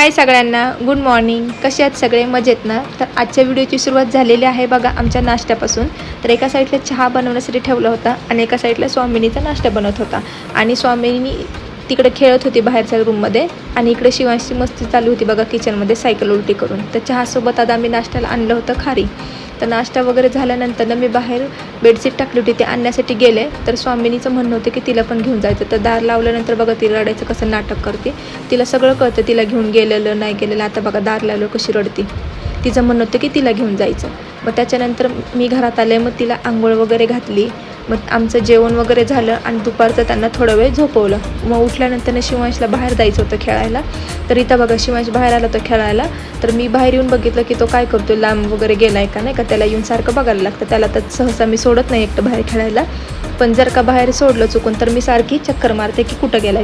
हाय सगळ्यांना, good morning. कसे आहेत सगळे? मजेत ना? तर आजच्या व्हिडिओची सुरुवात झालेली आहे बघा आमच्या नाश्त्यापासून. तर एका साईडला चहा बनवण्यासाठी ठेवला होता आणि एका साईडला स्वामिनीचा नाश्ता बनवत होता आणि स्वामिनी तिकडे खेळत होती बाहेरच्या रूममध्ये आणि इकडे शिवांशी मस्ती चालू होती बघा किचनमध्ये सायकल उलटी करून. तर चहासोबत आता आम्ही नाश्त्याला आणलं होतं खारी. तर नाश्ता वगैरे झाल्यानंतर मी बाहेर बेडशीट टाकली होती ते आणण्यासाठी गेले. तर स्वामिनीचं म्हणणं होतं की तिला पण घेऊन जायचं. तर दार लावल्यानंतर बघा ती रडायचं कसं नाटक करते. तिला सगळं कळतं तिला घेऊन गेलेलं नाही गेलेलं. आता बघा दार लावलं कशी रडती. तिचं म्हणणं होतं की तिला घेऊन जायचं. मग त्याच्यानंतर मी घरात आले. मग तिला आंघोळ वगैरे घातली. मग आमचं जेवण वगैरे झालं आणि दुपारचं त्यांना थोडा वेळ झोपवलं. मग उठल्यानंतर शिवांशला बाहेर जायचं होतं खेळायला. तर इथं बघा शिवांश बाहेर आला होता खेळायला. तर मी बाहेर येऊन बघितलं की तो काय करतो, लांब वगैरे गेलाय का नाही का. त्याला येऊन सारखं बघायला लागतं. त्याला तर सहसा मी सोडत नाही एकटं बाहेर खेळायला. पण जर का बाहेर सोडलं चुकून तर मी सारखी चक्कर मारते की कुठं गेलाय.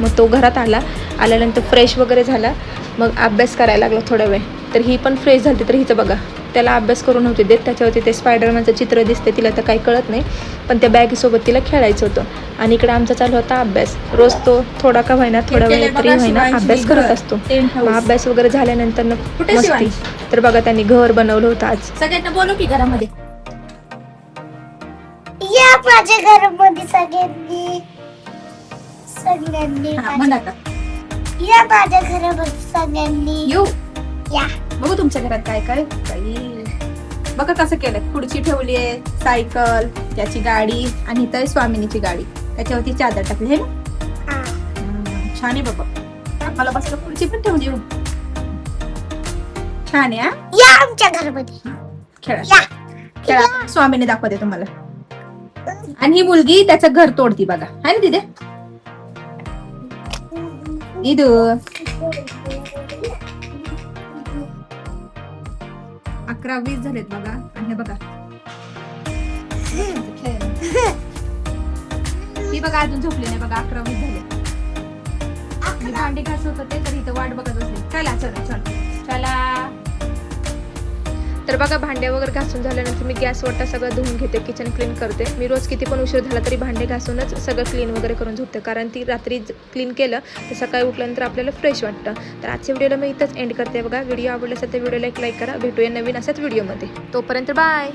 मग तो घरात आल्यानंतर फ्रेश वगैरे झाला. मग अभ्यास करायला लागला थोडा वेळ. तर ही पण फ्रेश झाली. तर हिचं बघा त्याला अभ्यास करून होते देत. त्याच्यावरती ते स्पायडरमॅनचं चित्र दिसते. तिला तर काही कळत नाही पण त्या बॅगीसोबत तिला खेळायचं होतं. आणि इकडे आमचा चालू होता अभ्यास. रोज तो थोडा का होईना थोडा वेळ तरी होईना अभ्यास करत असतो. मग अभ्यास वगैरे झाल्यानंतर मस्ती. तर बघा त्यांनी घर बनवलं होतं आज. सगळ्यांना बोलू की घरामध्ये या माझ्या घरामध्ये सगळ्यांनी म्हणा का या माझ्या घरामध्ये सगळ्यांनी येऊ या. बघू तुमच्या घरात काय काय बाई. बघा कसं केलंय. खुर्ची ठेवली आहे, सायकल, त्याची गाडी आणि इथं स्वामिनीची गाडी. त्याच्यावरती चादर टाकली आहे ना. हा. छान आहे बाबा. मला बसला खुर्ची पण ठेवली. येऊ छान आहे. या आमच्या घरामध्ये खेळा या. खेळा. स्वामीने दाखवते तुम्हाला. आणि ही मुलगी त्याचं घर तोडती बघा. आहे ना तिथे इदू. 11-20 झालेत बघा. आणि हे बघा ही बघा अजून झोपली नाही बघा. 11-20 झाले. मी भांडी घासत होते तर इथं वाट बघत बसले. चला चला चला चला. तर बघा भांडे वगैरे घासून झाल्यानंतर मी गॅस वट्टा सगळं धुवून घेते, किचन क्लीन करते. मी रोज किती पण उशीर झाला तरी भांडे घासूनच सगळं क्लीन वगैरे करून झोपते. कारण ती रात्री क्लीन केलं तर सकाळी उठल्यानंतर आपल्याला फ्रेश वाटतं. तर आजच्या व्हिडिओला मी इथंच एंड करते बघा. व्हिडिओ आवडला असेल तर व्हिडिओला एक लाईक करा. भेटूया नवीन अशाच व्हिडिओमध्ये. तोपर्यंत बाय.